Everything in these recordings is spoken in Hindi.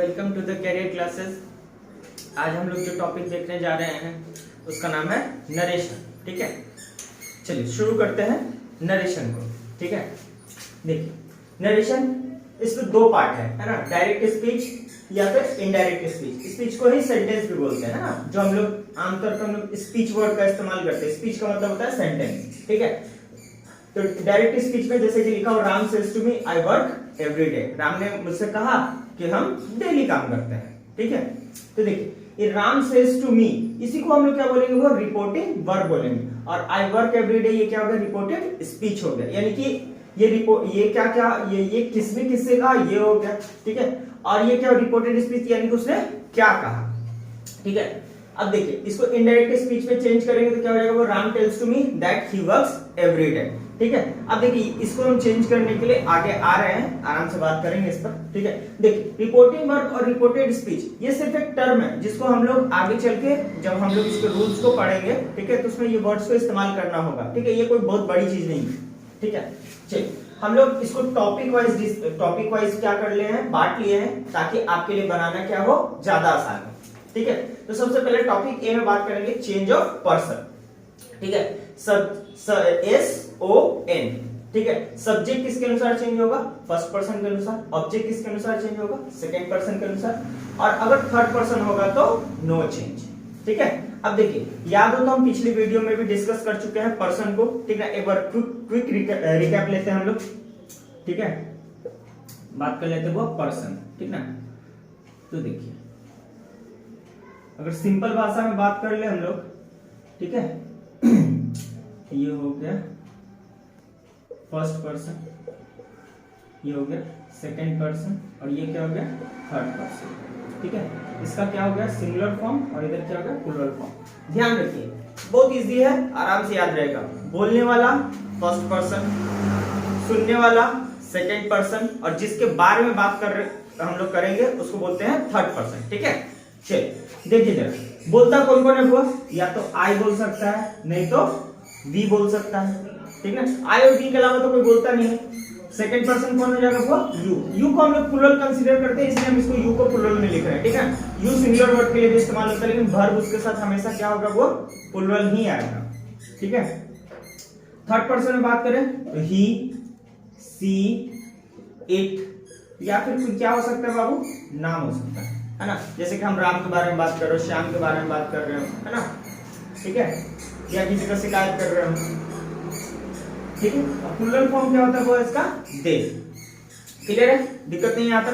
Welcome to the career classes. आज हम लोग जो टॉपिक देखने जा रहे हैं उसका नाम है नरेशन। ठीक है, चलिए शुरू करते हैं नरेशन को। ठीक है, देखिए नरेशन इसमें दो पार्ट है ना, डायरेक्ट स्पीच या फिर इनडायरेक्ट स्पीच। स्पीच को ही सेंटेंस भी बोलते हैं ना, जो हम लोग आमतौर पर हम लोग स्पीच वर्ड का इस्तेमाल करते हैं। स्पीच का मतलब होता है सेंटेंस। ठीक है, तो डायरेक्ट स्पीच में जैसे कि लिखा हो Ram says to me I work every day. Ram ने मुझसे कहा कि हम डेली काम करते हैं। ठीक है, तो देखिए ये राम सेज टू मी, इसी को हम लोग क्या बोलेंगे, वो रिपोर्टिंग वर्ब बोलेंगे। और आई वर्क एवरी डे ये क्या हो गया, रिपोर्टेड स्पीच हो गया। यानी कि ये क्या क्या ये किसने किससे कहा, ये हो गया। ठीक है, और ये क्या रिपोर्टेड स्पीच यानी कि उसने क्या कहा। ठीक है, अब देखिए इसको इनडायरेक्ट स्पीच में चेंज करेंगे तो क्या हो जाएगा, वो Ram tells to me that he works every day. ठीक है, अब देखिए इसको हम चेंज करने के लिए आगे आ रहे हैं, आराम से बात करेंगे इस पर। ठीक है, देखिए रिपोर्टिंग वर्ब और रिपोर्टेड स्पीच ये सिर्फ एक टर्म है जिसको हम लोग आगे चल के जब हम लोग इसके रूल्स को पढ़ेंगे, ठीक है, तो उसमें ये वर्ड्स को इस्तेमाल करना होगा। ठीक है, ये कोई बहुत बड़ी चीज नहीं है। ठीक है, चलिए हम लोग इसको टॉपिक वाइज क्या कर ले हैं, बांट लिए हैं, ताकि आपके लिए बनाना क्या हो, ज्यादा आसान हो। ठीक है, तो सबसे पहले टॉपिक ए में बात करेंगे चेंज ऑफ पर्सन। ठीक है, SON। ठीक है, सब्जेक्ट किसके अनुसार चेंज होगा, फर्स्ट पर्सन के अनुसार। ऑब्जेक्ट किसके अनुसार चेंज होगा, सेकंड पर्सन के अनुसार। और अगर थर्ड पर्सन होगा तो नो चेंज। ठीक है, अब देखिए याद हो तो हम पिछली वीडियो में भी डिस्कस कर चुके हैं पर्सन को। ठीक है, एक बार क्विक रिकैप लेते हैं हम लोग। ठीक है, बात कर लेते हैं वो पर्सन। ठीक ना, तो देखिए अगर सिंपल भाषा में बात कर ले हम लोग, ठीक है, ये हो गया फर्स्ट पर्सन, ये हो गया सेकंड पर्सन, और ये क्या हो गया, थर्ड पर्सन। ठीक है, इसका क्या हो गया, सिंगुलर फॉर्म, और इधर क्या हो गया, प्लूरल फॉर्म। ध्यान रखिए बहुत इजी है, आराम से याद रहेगा। बोलने वाला फर्स्ट पर्सन, सुनने वाला सेकंड पर्सन, और जिसके बारे में बात कर रहे हम लोग करेंगे उसको बोलते हैं थर्ड पर्सन। ठीक है, चलिए देखिए जरा बोलता कौन कौन है वो, या तो आई बोल सकता है, नहीं तो वी बोल सकता है। ठीक है, आई और वी के अलावा तो कोई बोलता नहीं है। सेकंड पर्सन कौन हो जाएगा, वो यू। यू को हम लोग प्लूरल कंसीडर करते हैं, इसलिए हम इसको यू को प्लूरल में लिख रहे हैं। ठीक है, यू सिंगुलर वर्ड के लिए भी इस्तेमाल होता है, लेकिन वर्ब उसके साथ हमेशा क्या होगा, वो प्लूरल ही आएगा। ठीक है, थर्ड पर्सन में बात करें तो ही, सी, इट, या फिर क्या हो सकता है बाबू, नाम हो सकता है ना। जैसे कि हम राम के बारे में बात कर रहे हो, श्याम के बारे में बात कर रहे हो, है ना। ठीक है, या किसी का शिकायत कर रहे हो। ठीक है, अब प्लूरल फॉर्म क्या होता है, वो इसका दे। क्लियर है, दिक्कत नहीं आता।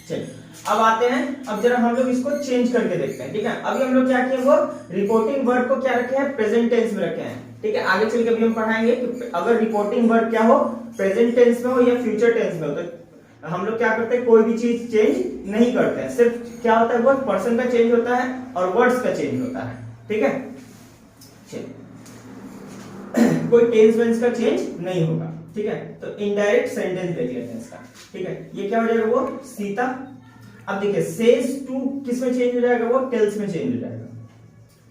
चलिए अब आते हैं, अब जरा हम लोग इसको चेंज करके देखते हैं। ठीक है, अभी हम लोग क्या किए, वो रिपोर्टिंग वर्ब को क्या रखे हैं, प्रेजेंट टेंस में रखे हैं। ठीक है, आगे चल के भी हम पढ़ाएंगे कि अगर रिपोर्टिंग वर्ब क्या हो, प्रेजेंट टेंस में हो या फ्यूचर टेंस में हो, तो हम लोग क्या करते हैं, कोई भी चीज चेंज नहीं करते हैं। सिर्फ क्या होता है, वो पर्सन का चेंज होता है और वर्ड्स का चेंज होता है। ठीक है, चलिए कोई टेंस वेंस का चेंज नहीं होगा। ठीक है, तो इनडायरेक्ट सेंटेंस देख लेते हैं इसका। ठीक है, ये क्या हो जाएगा, वो सीता। अब देखिए सेज टू किस में चेंज हो जाएगा, वो टेल्स में चेंज हो जाएगा।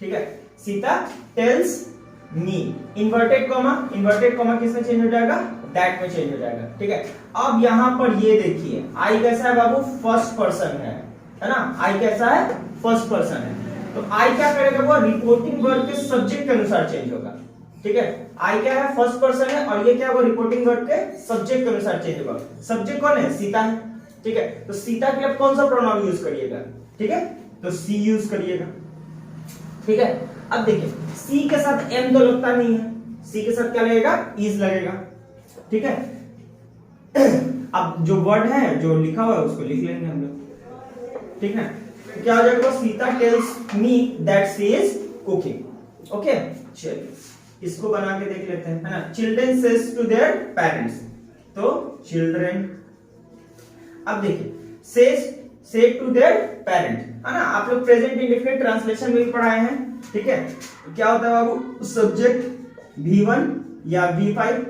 ठीक है, सीता टेल्स मी। इन्वर्टेड कॉमा किस में चेंज हो जाएगा, दैट में चेंज हो जाएगा। ठीक है, अब यहां पर ये देखिए आई कैसा है बाबू, फर्स्ट पर्सन है ना। आई कैसा है, फर्स्ट पर्सन है, तो आई क्या करेगा, वो रिपोर्टिंग वर्ब के सब्जेक्ट के अनुसार चेंज होगा। ठीक है, आई क्या है, फर्स्ट पर्सन है, और ये क्या, वो रिपोर्टिंग वर्ब के सब्जेक्ट के अनुसार चेंज होगा। सब्जेक्ट कौन है, सीता है। ठीक है, तो सीता के लिए कौन सा प्रोनाउन यूज करिएगा, ठीक है, तो सी यूज करिएगा। ठीक है, अब देखिए सी के साथ एम तो लगता नहीं है, सी के साथ क्या लगेगा, इज लगेगा। ठीक है, अब जो वर्ड है जो लिखा हुआ है उसको लिख लेंगे हम लोग। ठीक है, तो क्या हो जाएगा, Sita tells me that she is cooking. Okay, चलिए इसको बना के देख लेते हैं, है ना। Children says to their parents, तो चिल्ड्रन। अब देखिए सेज टू देयर पेरेंट्स, है ना। आप लोग प्रेजेंट इंडेफिनिट ट्रांसलेशन में भी पढ़ाए हैं। ठीक है, तो क्या होता है बाबू, सब्जेक्ट V1 या V5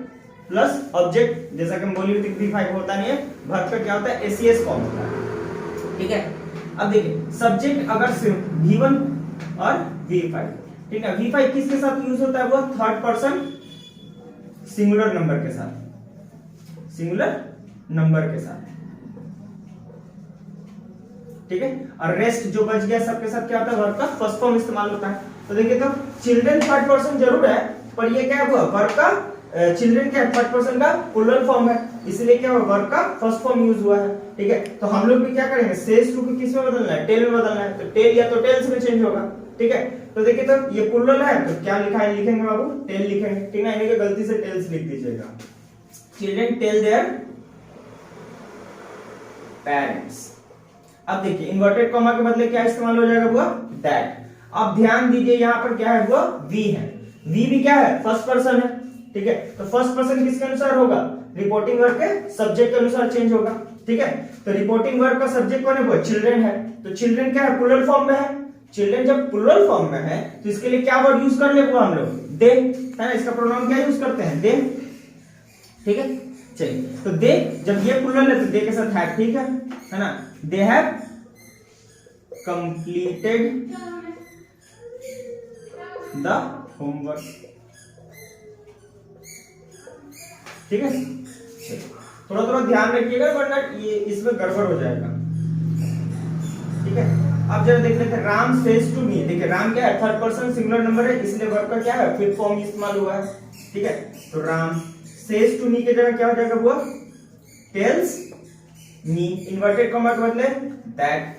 प्लस ऑब्जेक्ट, जैसा कि हम बोले थे V5 होता नहीं है, वर्ब का क्या होता है, ACS फॉर्म होता है। ठीक है, अब देखिए सब्जेक्ट अगर सिर्फ V1 और V5, ठीक है, V5 किसके साथ यूज होता है, वो थर्ड पर्सन सिंगुलर नंबर के साथ, सिंगुलर नंबर के साथ। ठीक है, और रेस्ट जो बच गया सबके सब क्या होता है, वर्ब का फर्स्ट फॉर्म इस्तेमाल होता है। तो देखिए तो चिल्ड्रन थर्ड पर्सन जरूर है, पर ये क्या हुआ, वर्ब का चिल्ड्रन क्या थर्ड पर्सन का प्लूरल फॉर्म है, इसलिए क्या हुआ, वर्ब का फर्स्ट फॉर्म यूज हुआ है। ठीक है, तो हम लोग भी क्या करेंगे, सेज टू को किस में बदलना है, टेल में बदलना है, तो टेल या तो टेल्स में चेंज होगा। ठीक है, तो देखिए तो ये प्लूरल है तो क्या लिखा है, लिखेंगे बाबू टेल लिखेंगे। ठीक है, इन्हें गलती से टेल्स लिख दीजिएगा। Children tell their parents. अब देखिए इन्वर्टेड कॉमा के बदले क्या इस्तेमाल हो जाएगा बुआ, दैट। अब ध्यान दीजिए यहाँ पर क्या है बुआ, वी है, वी भी क्या है, फर्स्ट पर्सन है। ठीक है, तो फर्स्ट पर्सन किसके अनुसार होगा, रिपोर्टिंग वर्ब के सब्जेक्ट के अनुसार चेंज होगा। ठीक है, तो रिपोर्टिंग वर्ब का सब्जेक्ट कौन है बुआ, चिल्ड्रन है, तो चिल्ड्रन क्या है, प्लूरल फॉर्म में है। चिल्ड्रन जब प्लूरल फॉर्म में है तो इसके लिए क्या वर्ड यूज कर ले बुआ हम लोग, दे, है ना, इसका प्रोनाउन क्या यूज करते हैं, दे। ठीक है, चलिए तो दे, जब ये प्लूरल है तो दे के साथ हैव, ठीक है ना, they have completed the homework. ठीक है, थोड़ा थोड़ा ध्यान रखिएगा वरना ये इसमें गड़बड़ हो जाएगा। ठीक है, अब जरा देख लेते हैं, राम सेज टू मी। देखिए राम क्या है, थर्ड पर्सन सिंगुलर नंबर है, इसलिए वर्ब का क्या है, फिफ्थ फॉर्म इस्तेमाल हुआ है। ठीक है, तो राम सेज टू मी के जगह क्या हो जाएगा वो, टेल्स मी, इन्वर्टेड कॉमा के बदले दैट।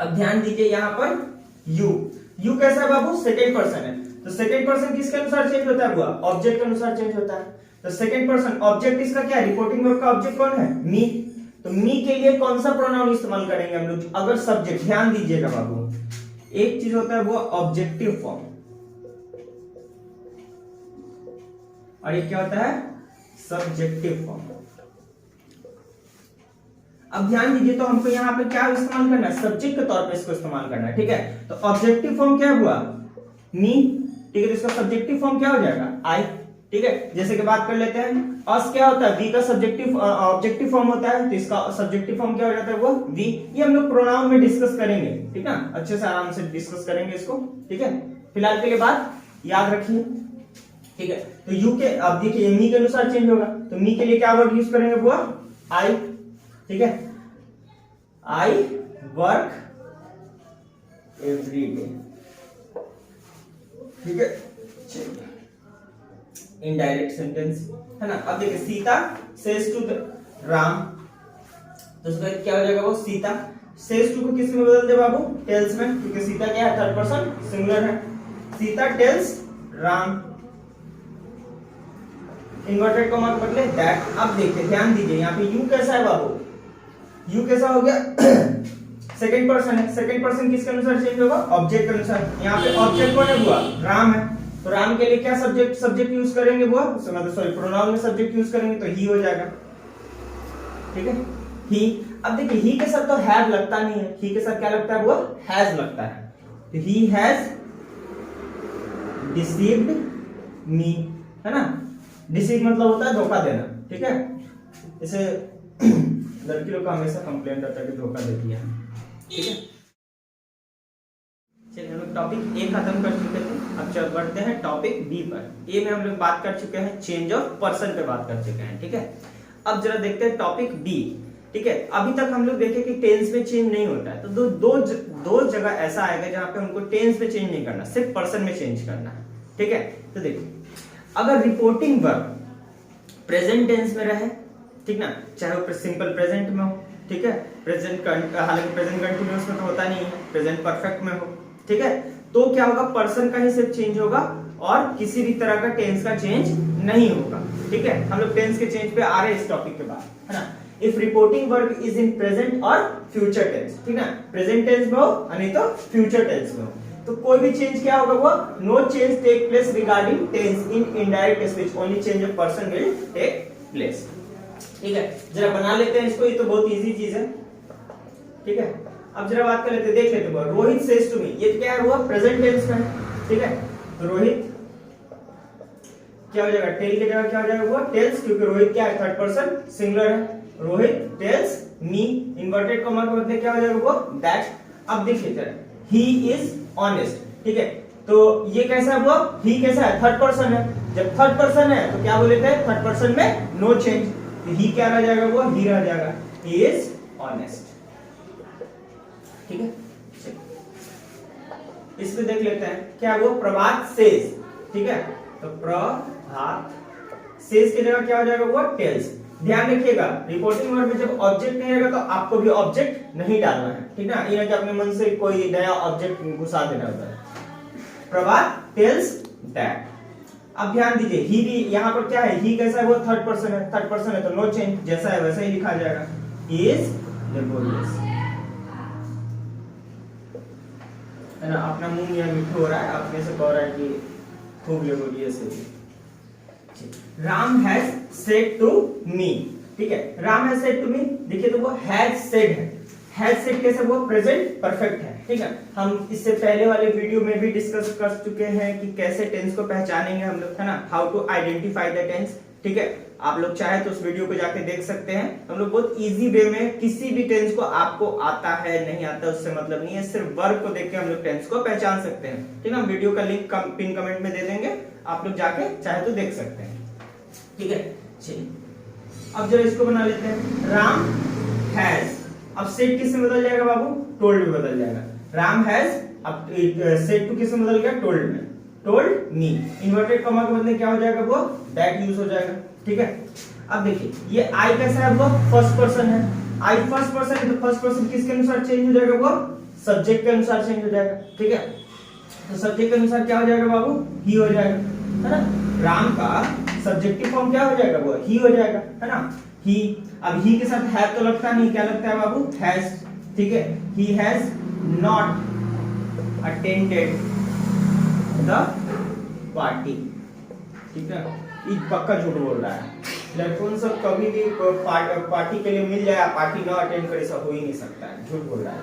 अब ध्यान दीजिए यहाँ पर यू, यू कैसा है बाबू, सेकेंड पर्सन है, तो सेकेंड पर्सन किसके अनुसार चेंज होता है बुआ, ऑब्जेक्ट के अनुसार चेंज होता है। तो सेकेंड पर्सन ऑब्जेक्ट इसका क्या है, रिपोर्टिंग वर्ब का ऑब्जेक्ट कौन है, मी। तो मी के लिए कौन सा प्रोनाउन इस्तेमाल करेंगे हम लोग, अगर सब्जेक्ट, ध्यान दीजिएगा बाबू, एक चीज होता है वो ऑब्जेक्टिव फॉर्म, और ये क्या होता है, सब्जेक्टिव फॉर्म। अब ध्यान दीजिए, तो हमको यहाँ पे क्या इस्तेमाल करना है, सब्जेक्ट के तौर पे इसको इस्तेमाल करना है। ठीक है, तो ऑब्जेक्टिव फॉर्म क्या हुआ, मी। ठीक है, तो इसका सब्जेक्टिव फॉर्म क्या हो जाएगा, आई। ठीक है, जैसे कि बात कर लेते हैं, अस क्या होता है, वी का सब्जेक्टिव ऑब्जेक्टिव फॉर्म होता है, तो इसका सब्जेक्टिव फॉर्म क्या हो जाता है वो, वी। ये हम लोग प्रोनाउन में डिस्कस करेंगे, ठीक है, अच्छे से आराम से डिस्कस करेंगे इसको। ठीक है, फिलहाल के लिए बात याद रखिए। ठीक है, तो यू के, अब देखिए मी के अनुसार चेंज होगा, तो मी के लिए क्या वर्ड यूज करेंगे वो, आई। ठीक है, आई वर्क एवरी डे। ठीक है, इनडायरेक्ट सेंटेंस है ना। अब देखिए सीता सेज टू राम, तो उसका क्या हो जाएगा वो, सीता। सेज टू को किस में बदल दे बाबू, टेल्स में, क्योंकि सीता क्या है, थर्ड पर्सन सिंगुलर है। Sita tells Ram, inverted comma के बदले दैट। अब देखिए ध्यान दीजिए, यहाँ पे यू कैसा है बाबू, यू कैसा हो गया, सेकंड पर्सन है, सेकंड पर्सन किसके अनुसार चेंज होगा, ऑब्जेक्ट के अनुसार। यहाँ पे ऑब्जेक्ट कौन है हुआ, राम है, तो राम के लिए क्या सब्जेक्ट यूज करेंगे वो, मतलब सॉरी प्रोनाउन में सब्जेक्ट यूज करेंगे, तो ही हो जाएगा। ठीक है, ही। अब देखिए ही के साथ तो हैव लगता नहीं है, ही के साथ क्या लगता है वो, हैज लगता है, तो ही हैज डिसीव्ड मी, है ना। डिसीव मतलब होता है धोखा देना। ठीक है, जैसे लड़की लोग का हमेशा कंप्लेंट आता है कि धोखा देती है। ठीक है, चलिए हम लोग टॉपिक ए खत्म कर चुके थे, अब चल बढ़ते हैं टॉपिक बी पर। ए में हम लोग बात कर चुके हैं, चेंज ऑफ पर्सन पे बात कर चुके हैं। ठीक है, अब जरा देखते हैं टॉपिक बी। ठीक है, अभी तक हम लोग देखे कि टेंस में चेंज नहीं होता है, तो दो जगह ऐसा आएगा जहां पे हमको टेंस में चेंज नहीं करना, सिर्फ पर्सन में चेंज करना है। ठीक है, तो देखिए अगर रिपोर्टिंग वर्ब प्रेजेंट टेंस में रहे, ठीक ना, चाहे वो सिंपल प्रेजेंट में हो, ठीक है, प्रेजेंट, हालांकि प्रेजेंट कंटिन्यूअस में तो होता नहीं है, प्रेजेंट परफेक्ट में हो, ठीक है, तो क्या होगा, पर्सन का ही सिर्फ चेंज होगा और किसी भी तरह का टेंस का चेंज नहीं होगा। ठीक है, हम लोग टेंस के चेंज पे आ रहे हैं इस टॉपिक के बाद, है ना। If reporting verb is in present और फ्यूचर टेंस, ठीक ना, प्रेजेंट टेंस में हो नहीं तो फ्यूचर टेंस में हो, तो कोई भी चेंज क्या होगा वो, no change take place regarding tense in indirect speech, only change of person will take place. ठीक है, जरा बना लेते हैं इसको, ये तो बहुत इजी चीज है। ठीक है, अब जरा बात कर लेते हैं, देख लेते हैं, रोहित सेज टू मी, ये क्या है हुआ, प्रेजेंट टेंस में है। ठीक है, तो रोहित क्या हो जाएगा, टेल की जगह क्या हो जाएगा वो, टेल्स, क्योंकि रोहित क्या है, थर्ड पर्सन सिंगुलर है, Rohit tells me, inverted comma के बदले क्या हो जाएगा वो, दैट। अब देखिए जरा, ही इज ऑनेस्ट। ठीक है, तो ये कैसा है वो, ही कैसा है, थर्ड पर्सन है, जब थर्ड पर्सन है तो क्या बोले थे, थर्ड पर्सन में नो चेंज, तो ही क्या रह जाएगा वो, ही रह जाएगा, ही इज ऑनेस्ट। ठीक है, इसमें देख लेते हैं क्या वो प्रभात सेज, ठीक है, तो प्रभात सेज की जगह क्या हो जाएगा वो टेल्स। ध्यान रखिएगा रिपोर्टिंग वर्ब में जब ऑब्जेक्ट नहीं रहेगा तो आपको भी ऑब्जेक्ट नहीं डालना है, ठीक ना, ये ना कि अपने मन से कोई नया ऑब्जेक्ट घुसा देना होता है। प्रभात टेल्स दैट। अब ध्यान दीजिए ही भी यहाँ पर क्या है, ही कैसा है वो थर्ड पर्सन है, थर्ड पर्सन है तो नो चेंज, जैसा है वैसा ही लिखा जाएगा, ही इज लेबोरियस, है ना। अपना मुंह यहाँ मीठा हो रहा है, अपने से कह रहा है कि खूब लेबोरियस है। Ram has said to me, ठीक है, Ram has said to me, देखिए तो वो हैज सेड है, हैज सेड कैसे वो प्रेजेंट परफेक्ट है, ठीक है। हम इससे पहले वाले वीडियो में भी डिस्कस कर चुके हैं कि कैसे टेंस को पहचानेंगे हम लोग, है ना, how to identify the tense, ठीक है। आप लोग चाहे तो उस वीडियो को जाके देख सकते हैं। हम लोग बहुत इजी वे में किसी भी टेंस को आपको आता है नहीं आता उससे मतलब नहीं है, सिर्फ वर्ब को देख के हम लोग टेंस को पहचान सकते हैं, ठीक है। हम वीडियो का लिंक पिन कमेंट में दे देंगे, आप लोग जाके चाहे तो देख सकते हैं, ठीक है। चलिए अब जरा इसको बना लेते हैं, राम हैज, अब सेड किससे बदल जाएगा बाबू, टोल्ड में बदल जाएगा। राम हैज, अब सेड टू किससे बदल गया, टोल्ड में, टोल्ड मी, इन्वर्टेड कॉमा के बदले क्या हो जाएगा वो दैट यूज हो जाएगा, ठीक है। अब देखिए ये आई कैसा है वो फर्स्ट पर्सन है, आई फर्स्ट पर्सन है तो फर्स्ट पर्सन किसके अनुसार चेंज हो जाएगा वो सब्जेक्ट के अनुसार चेंज हो जाएगा, ठीक है। तो सब्जेक्ट के अनुसार क्या हो जाएगा बाबू, ही हो जाएगा, है ना। राम का सब्जेक्टिव फॉर्म क्या हो जाएगा वो ही हो जाएगा, है ना, ही। अब ही के साथ है तो लगता नहीं, क्या लगता है बाबू हैज, ठीक है। He has not attended the party, ठीक है, ये पक्का झूठ बोल रहा है, लड़कों सब कभी भी पार्टी के लिए मिल जाए पार्टी ना अटेंड करे, ऐसा हो ही नहीं सकता है, झूठ बोल रहा है।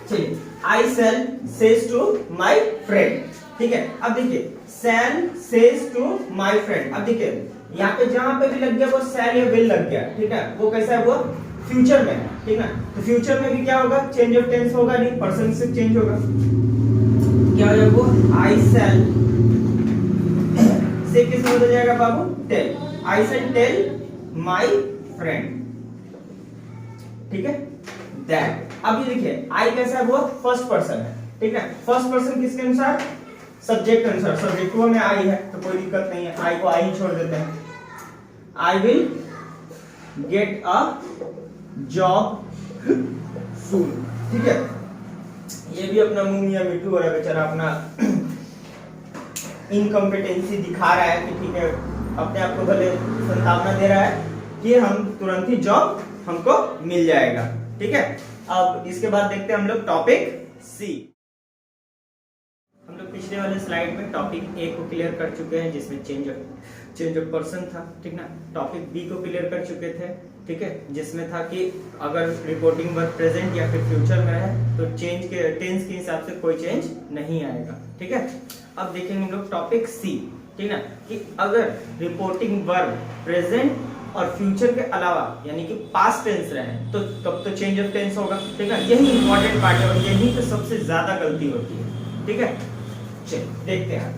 चलिए I sell sage to my friend, ठीक है। अब देखिए sell sage to my friend, अब देखिए यहाँ पे जहां पे भी लग गया वो सेल या विल लग गया, ठीक है, वो कैसा है वो फ्यूचर में है, ठीक है। तो फ्यूचर में भी क्या होगा, चेंज ऑफ टेंस होगा नहीं, पर्सन से चेंज होगा, क्या हो जाएगा वो आई सेल से किस बदल जाएगा बाबू tell, I sell tell my friend, ठीक है, दैट। अब ये देखिए आई कैसा है वो फर्स्ट पर्सन है, ठीक है, फर्स्ट पर्सन किसके अनुसार, सब्जेक्ट के अनुसार, सब्जेक्ट में आई है तो कोई दिक्कत नहीं है, आई को आई ही छोड़ देते हैं। I will get a job soon, ठीक है। ये भी अपना मुंह मियां मिट्टू हो रहा है बेचारा, अपना इनकम्पिटेंसी दिखा रहा है कि ठीक है, अपने आप को भले संभावना दे रहा है कि हम तुरंत ही जॉब हमको मिल जाएगा, ठीक है। अब इसके बाद देखते हैं हम लोग टॉपिक सी। हम लोग पिछले वाले स्लाइड में टॉपिक ए को क्लियर कर चुके हैं जिसमें चेंज ऑफ पर्सन था, ठीक ना। टॉपिक बी को क्लियर कर चुके थे, ठीक है, जिसमें था कि अगर रिपोर्टिंग वर्ब प्रेजेंट या फिर फ्यूचर में है तो चेंज के टेंस के हिसाब से कोई चेंज नहीं आएगा, ठीक है। अब देखेंगे हम लोग टॉपिक सी, ठीक ना, कि अगर रिपोर्टिंग वर्ब प्रेजेंट और फ्यूचर के अलावा यानी कि पास्ट टेंस रहे तो तब तो चेंज ऑफ टेंस होगा, ठीक है। यही इंपॉर्टेंट पार्ट है और यही पे सबसे ज्यादा गलती होती है, ठीक है। चलिए देखते हैं,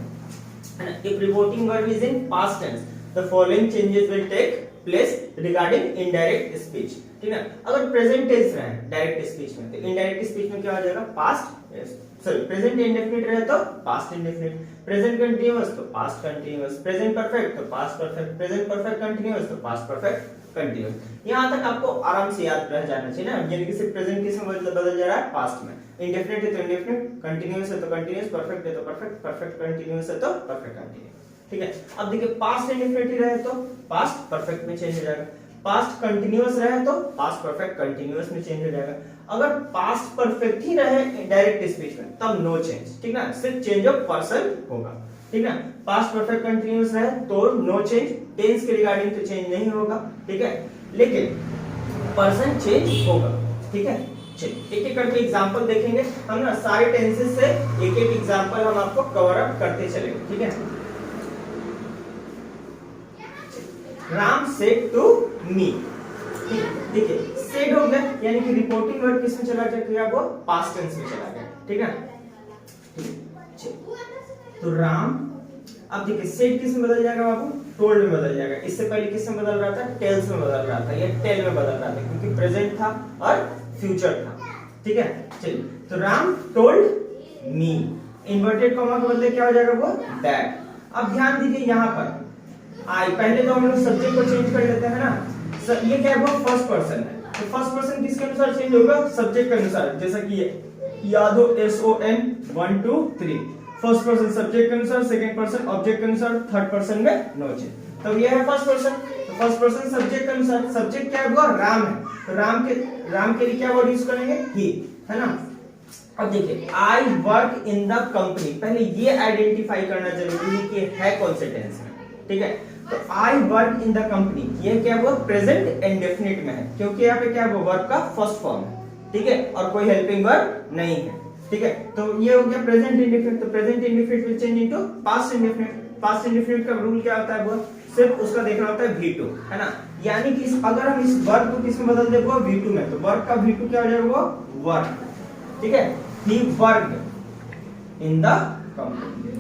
है ना। If reporting verb is in past tense the following changes will take place regarding indirect speech, ठीक है। अगर प्रेजेंट टेंस रहे डायरेक्ट स्पीच में तो इनडायरेक्ट स्पीच में क्या हो जाएगा, पास्ट सॉरी प्रेजेंट इंडेफिनिट रहे तो पास्ट इंडेफिनिट, प्रेजेंट कंटीन्यूअस तो पास्ट कंटीन्यूअस, प्रेजेंट परफेक्ट तो past perfect, present perfect continuous तो पास्ट परफेक्ट कंटीन्यूअस। यहां तक आपको आराम से याद रह जाना चाहिए ना, यानी कि सिर्फ प्रेजेंट किस में बदल जा रहा है, पास्ट में। इंडेफिनिट है तो इंडेफिनिट, कंटीन्यूअस है तो कंटीन्यूअस, परफेक्ट है तो परफेक्ट, परफेक्ट कंटीन्यूअस है तो परफेक्ट कंटीन्यूअस, ठीक है। अब देखिए पास्ट इंडेफिनिट रहे तो पास्ट परफेक्ट में चेंज हो जाएगा, पास्ट कंटीन्यूअस रहे तो पास्ट परफेक्ट कंटीन्यूअस में चेंज हो जाएगा। अगर पास्ट परफेक्ट ही रहे डायरेक्ट स्पीच में तब नो चेंज, ठीक ना, सिर्फ चेंज ऑफ पर्सन होगा, ठीक ना। पास्ट परफेक्ट कंटीन्यूअस रहे तो नो चेंज, टेंस के रिगार्डिंग तो चेंज नहीं होगा, ठीक है, लेकिन पर्सन चेंज होगा, ठीक है। चलिए एक एक करके एग्जांपल देखेंगे हम ना, सारे टेंसेस से एक एक एग्जांपल हम आपको कवर अप करते चलेंगे, ठीक है। राम सेड टू मी, ठीक है, सेड हो गया यानी कि रिपोर्टिंग वर्ब किसमें चला गया, वो पास्ट टेंस में चला गया, ठीक है। तो राम, अब देखिए सेड किसमें बदल जाएगा बाबू, टोल्ड में बदल जाएगा। इससे पहले किस में बदल रहा था, टेल्स में बदल रहा था, ये टेल में बदल रहा था क्योंकि प्रेजेंट था और फ्यूचर था। ठीक है, चलिए तो Ram told me, inverted comma के बदले क्या हो जाएगा वो दैट। अब ध्यान दीजिए यहाँ पर आई, पहले तो हम लोग सब्जेक्ट को चेंज कर लेते हैं ना, ये क्या है वो फर्स्ट पर्सन है, तो फर्स्ट पर्सन किसके अनुसार चेंज होगा, सब्जेक्ट के अनुसार। जैसा कि याद हो SON 1 2 3, फर्स्ट पर्सन सब्जेक्ट के अनुसार, सेकंड पर्सन ऑब्जेक्ट के अनुसार, थर्ड पर्सन में नो चेंज। तो ये है फर्स्ट पर्सन, तो फर्स्ट पर्सन सब्जेक्ट के अनुसार, सब्जेक्ट क्या है वो राम है, तो राम के लिए क्या वर्ड यूज करेंगे ही, है ना। अब देखिए I work in the company, पहले ये आइडेंटिफाई करना जरूरी है कि है कौन से टेंस में। ठीक है, तो I work in the company, ये क्या वो प्रेजेंट इंडेफिनिट में है क्योंकि यहाँ पे क्या वो वर्ब का फर्स्ट फॉर्म है। ठीक है, और कोई हेल्पिंग वर्ब नहीं है। ठीक है, तो ये हो गया प्रेजेंट इंडेफिनिट, तो present indefinite will change into past indefinite. Past indefinite का रूल क्या होता है, वो सिर्फ उसका देखना होता है V2, है ना। यानी कि अगर हम इस वर्ब को किस में बदल दे, वो V2 में, तो वर्ब का V2 क्या हो जाएगा, वो वर्क। ठीक है, he worked in the company,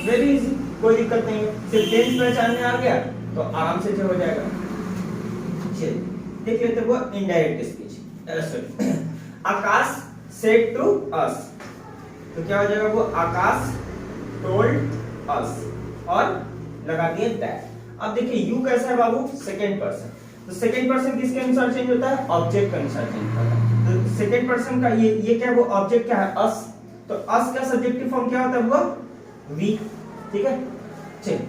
very easy, कोई दिक्कत नहीं है, सिर्फ टेंस पहचानने आ गया तो आराम से जो हो जाएगा। चलिए देख लेते हैं वो indirect speech. Akash said to us, तो क्या हो जाएगा वो आकाश टोल्ड अस, और लगा दिए दैट। अब देखिए यू कैसा है बाबू, सेकंड पर्सन, तो सेकंड पर्सन किसके अनुसार चेंज होता है, ऑब्जेक्ट के अनुसार चेंज होता है। तो सेकंड पर्सन का ये क्या है वो ऑब्जेक्ट क्या है, अस, तो अस का सब्जेक्टिव फॉर्म क्या होता है वो वी। ठीक है, चलिए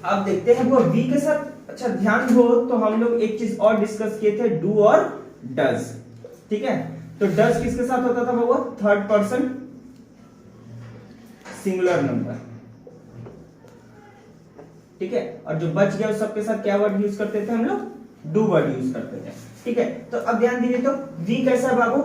अब देखते हैं वो वी के साथ। अच्छा ध्यान हो तो हम लोग एक चीज और डिस्कस किए थे, डू और डज। ठीक है, तो डज किसके साथ होता था वो, थर्ड पर्सन सिंगुलर नंबर। ठीक है, और जो बच गया उस सबके साथ क्या वर्ड यूज करते थे हम लोग, डू वर्ड यूज करते थे। ठीक है, तो अब ध्यान दीजिए, तो वी कैसा है बाबू,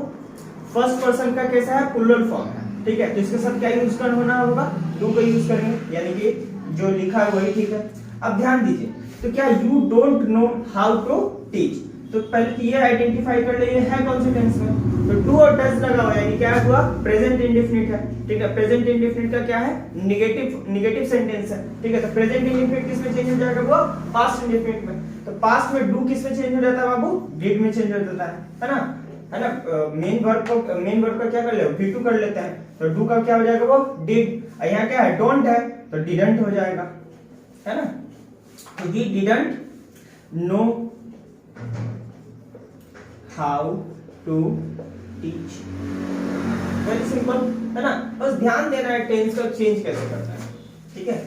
फर्स्ट पर्सन का कैसा है, प्लूरल फॉर्म है। ठीक है, तो इसके साथ क्या यूज करना होना होगा, डू का यूज करेंगे, यानी कि जो लिखा है वही ठीक है। अब ध्यान दीजिए, तो क्या you don't know how to teach, तो पहले तो ये आइडेंटिफाई कर ले ये है कौन से टेंस में, तो डू और डज लगा हुआ है, यानी क्या हुआ, प्रेजेंट इंडेफिनिट है। ठीक है, प्रेजेंट इंडेफिनिट का क्या है, नेगेटिव सेंटेंस है। ठीक है, तो प्रेजेंट इंडेफिनिट किस में चेंज हो जाएगा, वो पास्ट इंडेफिनिट में। तो पास्ट में डू किस में चेंज हो जाता है बाबू, डिड में चेंज हो जाता है ना, है ना। मेन वर्ब का क्या कर ले, V2 कर लेते हैं, तो डू का क्या हो जाएगा वो डिड, यहाँ क्या है डोंट है, तो डिडंट हो जाएगा, है ना। तो he didn't know how to teach, very simple, है ना। बस ध्यान देना है टेंस का चेंज कैसे करना है। ठीक है,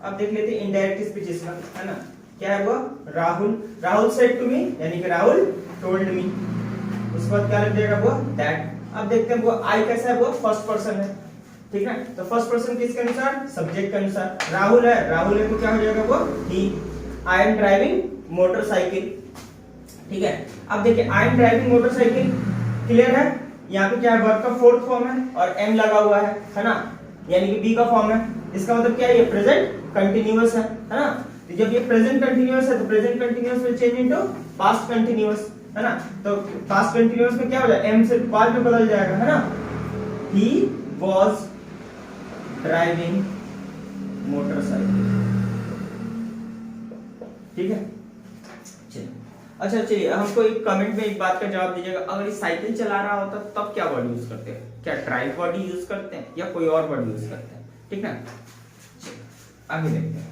अब देख लेते हैं इनडायरेक्ट स्पीचेस का, है ना। क्या है वो, राहुल सेड टू मी, यानी कि राहुल टोल्ड मी, उसके बाद क्या लग जाएगा वो दैट। अब देखते हैं वो आई कैसा है, वो फर्स्ट पर्सन है। ठीक है, तो फर्स्ट पर्सन किसके अनुसार, सब्जेक्ट के अनुसार। राहुल है तो क्या हो जाएगा वो ही। I am driving motorcycle. ठीक है, अब देखिए I am driving motorcycle, clear है। यहाँ पे क्या है, वर्ब का फोर्थ फॉर्म है और एम लगा हुआ है ना, यानी कि बी का फॉर्म है। इसका मतलब क्या है, ये प्रेजेंट कंटिन्यूअस है ना। तो जब ये प्रेजेंट कंटिन्यूअस है तो प्रेजेंट कंटिन्यूअस में चेंज इनटू पास्ट कंटिन्यूअस, है ना। तो पास्ट कंटिन्यूअस में क्या हो जाएगा, एम से पास्ट में बदल जाएगा, है ना। He was driving motorcycle. ठीक है, चलिए अच्छा चलिए हमको एक कमेंट में एक बात का जवाब दीजिएगा, अगर ये साइकिल चला रहा होता तब क्या वर्ड यूज करते हैं, क्या ड्राइव वर्ड यूज करते हैं या कोई और वर्ड यूज करते हैं। ठीक है, आगे देखते हैं।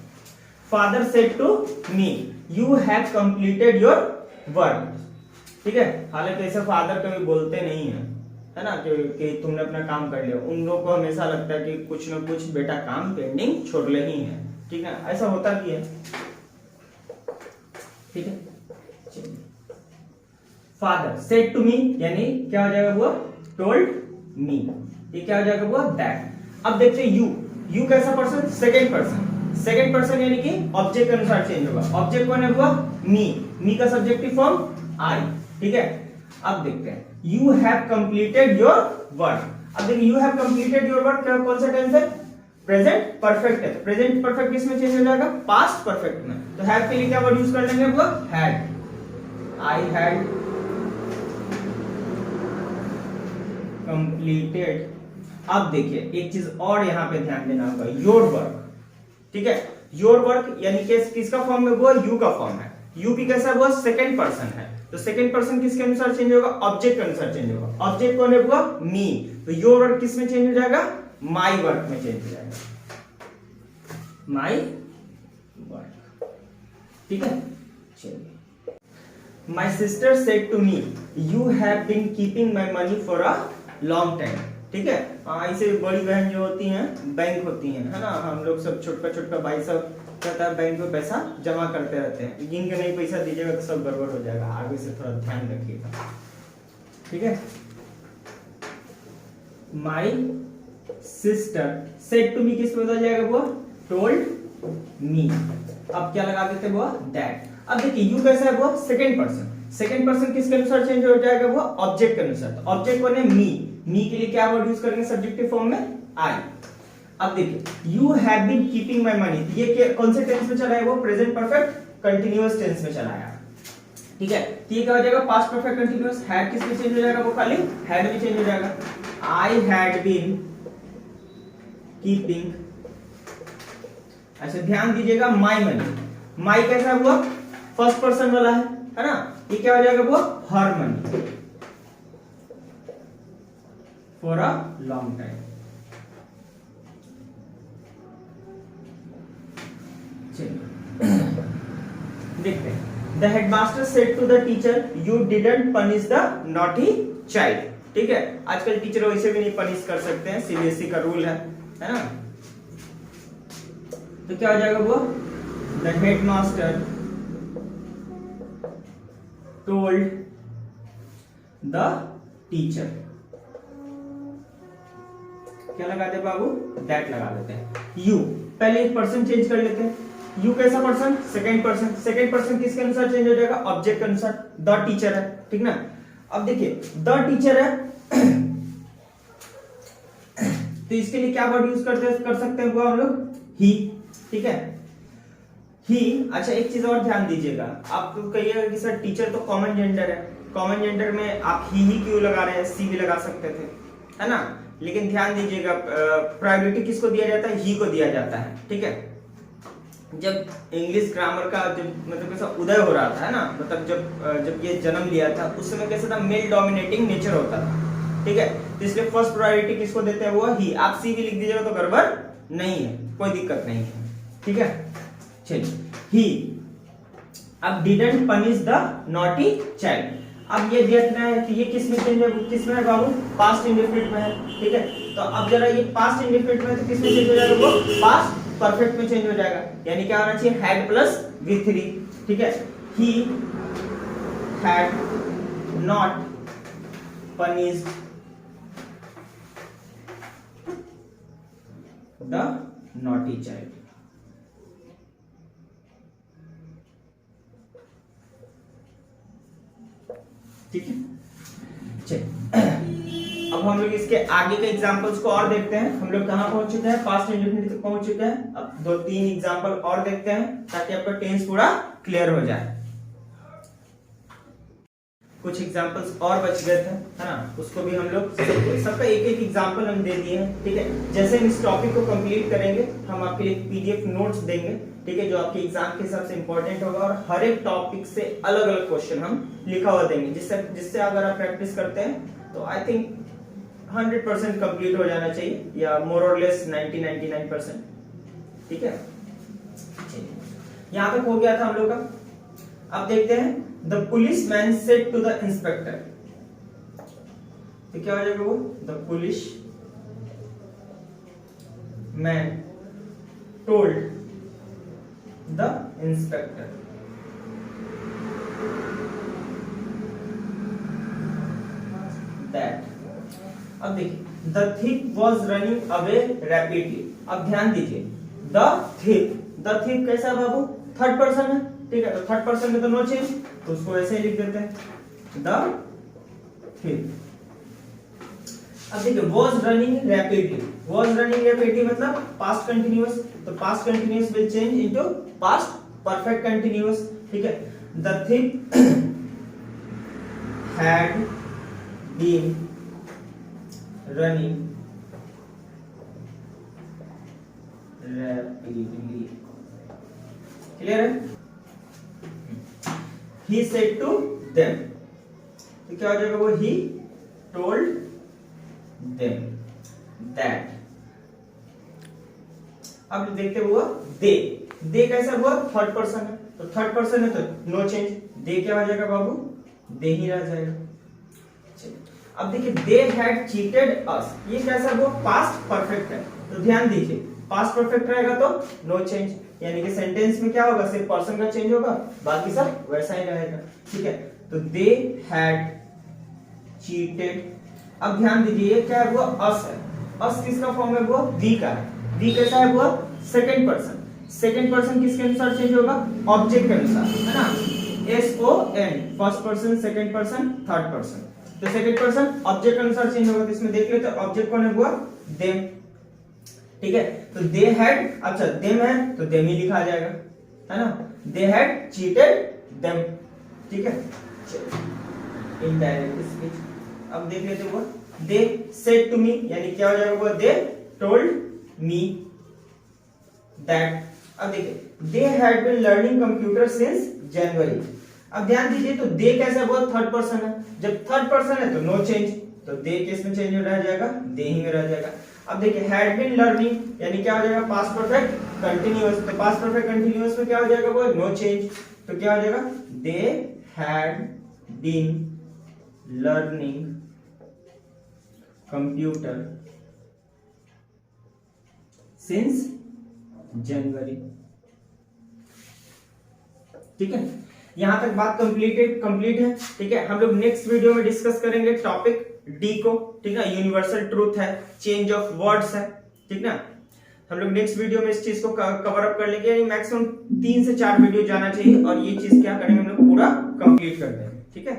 Father said to me you have completed your work. ठीक है, हालांकि ऐसे फादर कभी बोलते नहीं है ना, कि तुमने अपना काम कर लिया। उन लोगों को हमेशा लगता है कि कुछ न कुछ बेटा काम पेंडिंग छोड़ ले ही है। ठीक है, ऐसा होता भी है। ठीक है, फादर सेड टू मी यानी क्या हो जाएगा वो टोल्ड मी, ये क्या हो जाएगा वो दैट। अब देखते हैं यू कैसा पर्सन, सेकंड पर्सन यानी कि ऑब्जेक्ट के अनुसार चेंज होगा। ऑब्जेक्ट कौन है वो मी का सब्जेक्टिव फॉर्म आई। ठीक है, अब देखते हैं you have completed your work. अब देखिए you have completed your work कौन सा टेंस है, प्रेजेंट परफेक्ट है। प्रेजेंट परफेक्ट किस में चेंज हो जाएगा, पास्ट परफेक्ट में। तो हैव के लिए क्या वर्ड यूज कर लेंगे वो हैड, आई हैड कंप्लीटेड। अब देखिए एक चीज और यहां पे ध्यान देना होगा, योर वर्क। ठीक है। योर वर्क यानी कि किसका फॉर्म में हुआ, यू का फॉर्म है, यू भी कैसा हुआ, सेकंड पर्सन है, तो सेकंड पर्सन किसके अनुसार चेंज होगा, ऑब्जेक्ट के अनुसार चेंज होगा। ऑब्जेक्ट कौन है, हुआ मी, तो योर वर्क किस में चेंज हो जाएगा, माई वर्क में चेंज हो जाएगा, माई वर्क, ठीक है। चलिए, My sister said to me, you have been keeping my money for a long time. ठीक है, ऐसे बड़ी बहन जो होती हैं, बैंक होती हैं, है ना, हम लोग सब छोटका छोटका भाई सब कहता है बैंक में पैसा जमा करते रहते हैं, गिन के नहीं पैसा दीजिएगा तो सब गड़बड़ हो जाएगा, आगे से थोड़ा ध्यान रखिएगा, ठीक है। My sister said to me किस पे बदल जाएगा, वो told me, अब क्या लगा देते वो, that। अब देखिए यू कैसा है, वो सेकंड पर्सन, सेकंड पर्सन किसके अनुसार चेंज हो जाएगा, वो ऑब्जेक्ट के अनुसार, तो ऑब्जेक्ट कौन है, मी, मी के लिए क्या वर्ड यूज करेंगे सब्जेक्टिव फॉर्म में, आई। अब देखिए you have been keeping my money, ये कौन से टेंस में चला है, वो प्रेजेंट परफेक्ट कंटीन्यूअस टेंस में चला है, ठीक है। तो ये क्या हो जाएगा, पास्ट परफेक्ट कंटीन्यूअस, हैड किस में चेंज हो जाएगा, वो खाली हैड में चेंज हो जाएगा, आई हैड बीन कीपिंग, अच्छा ध्यान दीजिएगा, माय मनी, माई कैसा हुआ, फर्स्ट पर्सन वाला है ना, ये क्या हो जाएगा, वो her money for a long time. देखते हैं, the headmaster said to the teacher, you didn't punish the naughty child, ठीक है। आजकल टीचर वैसे भी नहीं पनिश कर सकते हैं, सीबीएसई का रूल है ना, तो क्या हो जाएगा, वो the headmaster told the teacher, क्या लगा दे बाबू, that लगा देते हैं। you पहले एक पर्सन चेंज कर लेते हैं, you कैसा person, second person, second person किसके अनुसार चेंज हो जाएगा, ऑब्जेक्ट के अनुसार, the टीचर है, ठीक ना। अब देखिए the टीचर है तो इसके लिए क्या वर्ड यूज कर सकते हैं, वो हम लोग he, ठीक है, ही। अच्छा एक चीज और ध्यान दीजिएगा, आप तो कहिएगा कि सर टीचर तो कॉमन जेंडर है, कॉमन जेंडर में आप ही क्यों लगा रहे हैं, सी भी लगा सकते थे, है ना, लेकिन ध्यान दीजिएगा प्रायोरिटी किसको दिया जाता है, ही को दिया जाता है, ठीक है। जब इंग्लिश ग्रामर का जब मतलब कैसा उदय हो रहा था, है ना, मतलब जब ये जन्म लिया था उस समय कैसा था, मेल डोमिनेटिंग नेचर होता था, ठीक है, तो इसलिए फर्स्ट प्रायोरिटी किसको देते हैं, वो ही। आप सी भी लिख दीजिएगा तो गड़बड़ नहीं है, कोई दिक्कत नहीं है, ठीक है। चलिए, ही, अब didn't punish the naughty child, अब ये देखना है कि ये किस में चेंज है, किस में है बाबू, पास्ट इंडेफिनिट में है, ठीक है। तो अब जरा ये पास्ट इंडेफिनिट में तो किस में चेंज हो जाएगा, वो पास्ट परफेक्ट में चेंज हो जाएगा, यानी क्या होना चाहिए, हैड प्लस V3, ठीक है। He had not punished the naughty child, ठीक है। चलिए अब हम लोग इसके आगे के एग्जांपल्स को और देखते हैं, हम लोग कहां पहुंच चुके हैं, पास्ट इंडेफिनिट तक पहुंच चुके हैं। अब 2-3 एग्जांपल और देखते हैं ताकि आपका टेंस पूरा क्लियर हो जाए। कुछ एग्जांपल्स और बच गए थे, है ना, उसको भी हम लोग सबका एक एक एग्जांपल हम दे दिए हैं, ठीक है। जैसे हम इस टॉपिक को कंप्लीट करेंगे हम आपके लिए पीडीएफ नोट्स देंगे, ठीक है, जो आपके एग्जाम के हिसाब से इंपॉर्टेंट होगा, और हर एक टॉपिक से अलग अलग क्वेश्चन हम लिखा हुआ देंगे, जिससे अगर आप प्रैक्टिस करते हैं तो आई थिंक 100% कंप्लीट हो जाना चाहिए, या मोर और लेस 90-99%, ठीक है। यहां तक हो गया था हम लोग का। अब देखते हैं, the police man said to the inspector, तो क्या हो जाएगा वो, the police man told the inspector that. अब देखिए, the thief was running away rapidly, अब ध्यान दीजिए, द thief कैसा है बाबू, थर्ड पर्सन है, ठीक है, तो थर्ड पर्सन में तो नो चेंज, तो उसको ऐसे ही लिख देते हैं, द thief। अब देखिए, was running rapidly मतलब पास्ट कंटिन्यूअस, तो past continuous will change into past perfect continuous, ठीक है। The thief had been running rapidly. Clear है? ही सेड टू देम, तो क्या हो जाएगा वो, ही टोल्ड देम दैट। अब देखते हुआ दे कैसा हुआ, थर्ड पर्सन है, तो थर्ड पर्सन है तो नो चेंज, दे क्या हो जाएगा बाबू, दे ही रह जाएगा। अब देखिए दे हैड चीटेड अस, ये कैसा हुआ, पास्ट परफेक्ट है, तो ध्यान दीजिए पास्ट परफेक्ट रहेगा तो नो चेंज, यानी कि सेंटेंस में क्या होगा, सिर्फ पर्सन का चेंज होगा, बाकी सब वैसा ही रहेगा। ठीक है, तो दे हैड चीटेड। अब ध्यान दीजिए ये क्या है, वो अस है, अस किसका फॉर्म है, वो वी का है, वी कैसा है, वो सेकंड पर्सन, सेकंड पर्सन किसके अनुसार चेंज होगा, ऑब्जेक्ट के अनुसार, है ना, S O N, first person, second person, third person, तो सेकंड पर्सन ऑब्जेक्ट के अनुसार चेंज होगा, तो इसमें देख लेते हैं ऑब्जेक्ट कौन है, वो देम। ठीक है, तो दे हैड, अच्छा देम है तो देम ही लिखा जाएगा, है ना, दे हैड चीटेड देम। ठीक है, इनडायरेक्ट स्पीच। अब देख लेते हैं वो दे सेड टू मी, यानी क्या हो जाएगा, वो दे टोल्ड मी दैट। अब देखिए they had been learning computer since January. अब ध्यान दीजिए तो दे कैसा है, वो थर्ड पर्सन है, जब थर्ड पर्सन है तो नो चेंज, तो दे किस में चेंज रह जाएगा, दे ही में रह जाएगा। अब देखिए हैड बीन लर्निंग यानी क्या हो जाएगा, पास्ट परफेक्ट कंटीन्यूअस, तो पास्ट परफेक्ट कंटीन्यूअस में क्या हो जाएगा, वो नो चेंज, तो क्या हो जाएगा, they had been learning computer since January. ठीक है, यहां तक बात कंप्लीट है। ठीक है, हम लोग नेक्स्ट वीडियो में डिस्कस करेंगे टॉपिक डी को। ठीक है, यूनिवर्सल ट्रूथ है, चेंज ऑफ वर्ड्स है। ठीक ना, हम लोग नेक्स्ट वीडियो में इस चीज को कवर अप कर लेंगे, यानी मैक्सिमम 3 से 4 वीडियो जाना चाहिए और ये चीज क्या करेंगे हम लोग, पूरा कंप्लीट कर देंगे। ठीक है।